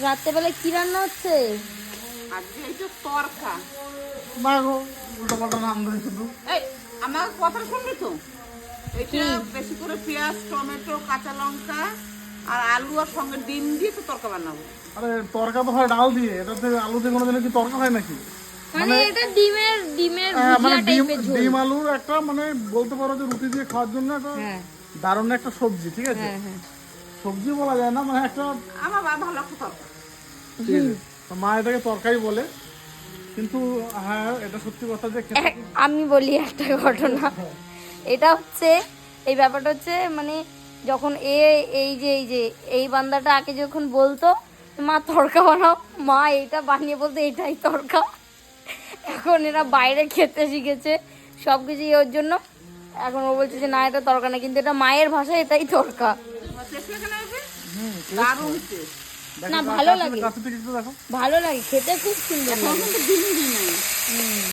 রাত্রেবেলা কি রান্না হচ্ছে? আজকে এই যে তরকা। না গো, উল্টো পাল্টা নাম দেয় শুধু। এই আমার কথা শুনবি তো? এটা বেশি করে পেঁয়াজ, টমেটো, কাঁচা লঙ্কা আর আলু আর সঙ্গে ডিম দিয়ে তো তরকা বানাবো। আরে তরকা তো হয় ডাল দিয়ে, এটাতে আলু দিয়ে কোনোদিনও কি তরকা হয় নাকি? মানে এটা ডিমের মানে ভুজিয়া ডিম টাইপের ঝোল। ডিম আলুর একটা মানে বলতে পারো যে রুটি দিয়ে খাওয়ার জন্য একটা হ্যাঁ দারুণ একটা সবজি, ঠিক আছে? হ্যাঁ হ্যাঁ। সবজি বলা যায় না, মানে একটা আমার ভালো একটা তরকা। ঠিক আছে। তো মা এটাকে তরকারি বলে, কিন্তু হ্যাঁ এটা সত্যি কথা যে খেতে আমি বলি একটা ঘটনা। এটা হচ্ছে, এই ব্যাপারটা হচ্ছে মানে যখন এই বান্দাটা আগে যখন বলতো মা তড়কা বানাও, মা এইটা বানিয়ে বলতো এটাই তড়কা। এখন এরা বাইরে খেতে শিখেছে সব কিছুই ওর জন্য। এখন ও বলছে যে না এটা তড়কা না, কিন্তু এটা মায়ের ভাষায় এটাই তড়কা। টেস্ট লাগে না এতে? দারুণ টেস্ট। দেখো, না ভালো লাগে, কাছে থেকে একটু দেখো। ভালো লাগে খেতে, খুব সুন্দর এখন লাগে। কিন্তু ডিমই দিই নাই।